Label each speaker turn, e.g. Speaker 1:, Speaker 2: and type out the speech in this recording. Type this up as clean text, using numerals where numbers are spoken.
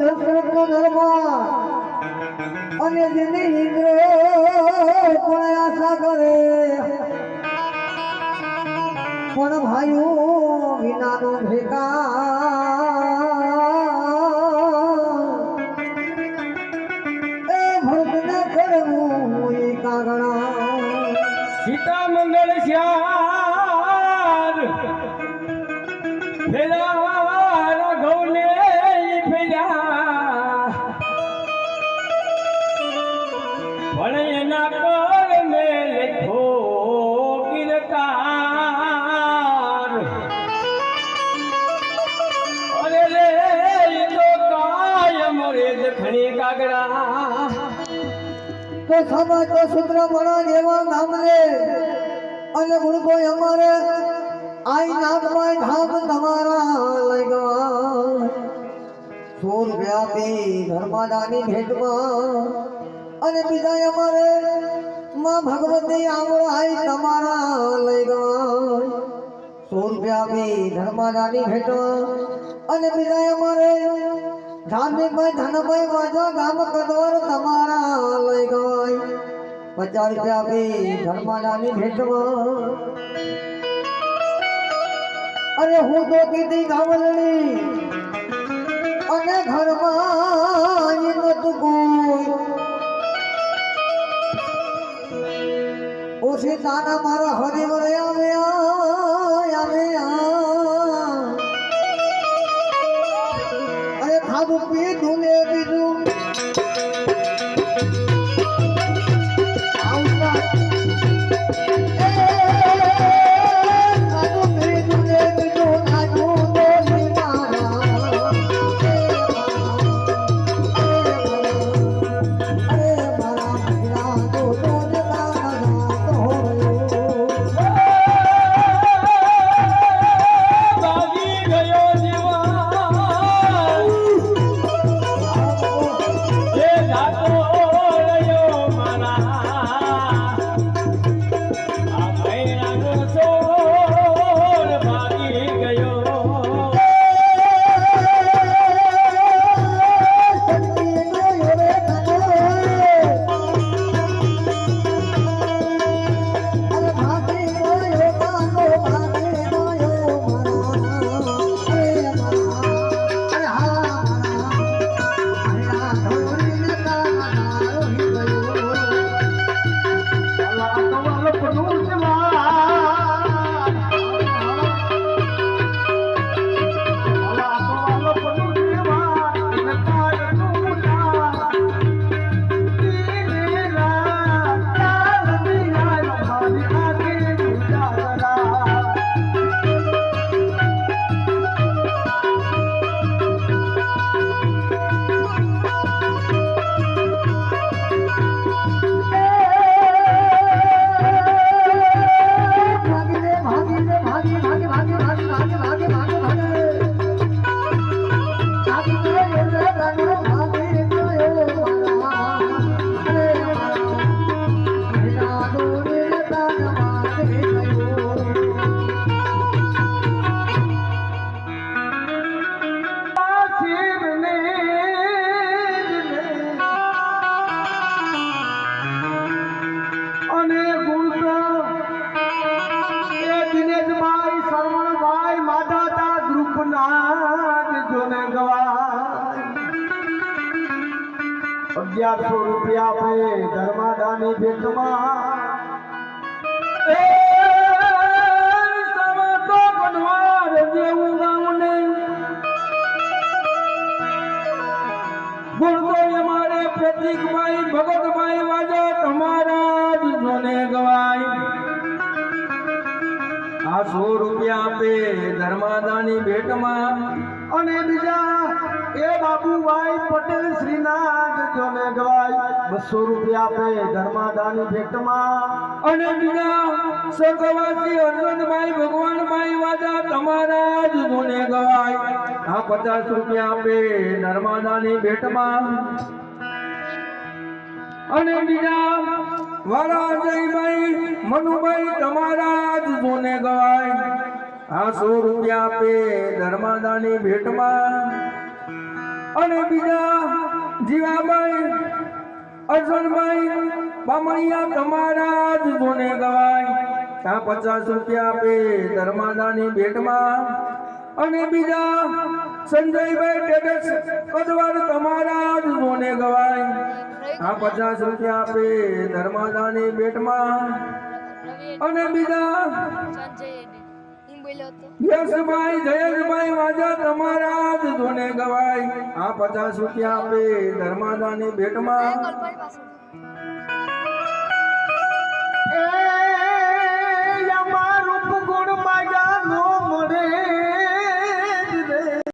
Speaker 1: દશરથનો દરબાર અને જેને ઇન્દ્ર પણ આશા કરે પણ ભાઈઓ વિનાનો ભેગા એ ભક્તને કરવું એ કાગડા
Speaker 2: સીતા મંગળ શ્યાર ફેરા રાઘવને ફેરા પણ એના પર મેં લખો કિરકાર અરે રે ઈ તો કાયમ રે દખણી કાગડા
Speaker 1: તો સમાજ તો સૂત્ર બના જેવા નામને અને ગુણકો અમારે આઈ નાગમાં ધામ તમારા લઈ ગયા સોર વ્યાપી ધર્માદાની ભેટમાં અને બીજા અમારે માં ભગવતી આંગળ આઈ તમારા લઈ ગયા સોર વ્યાપી ધર્માદાની ભેટમાં અને બીજા અમારે ધાર્મિકભાઈ ધનભાઈ વાજા ગામ કદવર તમારા લઈ ગઈ 50 રૂપિયા આપી ધર્માદાની ભેટમાં અરે હું તો કીધી ગામલડી અને ઘરમાં નતું કોઈ ઓછી તાના મારા હરિવર આવે ખાધું પીધું ને બીજું ₹1100 पे धर्मादानी भेटમાં એ સવા તો બનવાર જેવું ગામ ને ગુણતો અમારે પ્રતિકભાઈ ભગતભાઈ વાજા તમારા જ જોને ગવાય આ ₹100 આપે ધર્માદાની ભેટમાં અને બીજા એ બાબુભાઈ પટેલ શ્રીનાથ જોને ગવાય ₹200 આપે ધર્માદાની ભેટમાં અને બીજા સ્વર્ગવાસી અરવિંદભાઈ ભગવાનભાઈ વાજા તમારા જ જોને ગવાય આ ₹50 આપે ધર્માદાની ભેટમાં અને બીજા વાળા અજયભાઈ મનુભાઈ તમારા જ જોને ગવાય આ ₹100 આપે ધર્માદાની ભેટમાં અને બીજા જીવાબાઈ અર્જુનભાઈ બામણિયા તમારા જ જોને ગવાય ત્યાં 50 રૂપિયા આપે ધર્માદાની ભેટમાં અને બીજા સંજયભાઈ ટેટસ કદવાર તમારા જ જોને ગવાય ત્યાં 50 રૂપિયા આપે ધર્માદાની ભેટમાં અને બીજા યશભાઈ જયેશભાઈ વાજા તમારા જ જોને ગવાય આ 50 રૂપિયા આપે ધર્માદાની ભેટમાં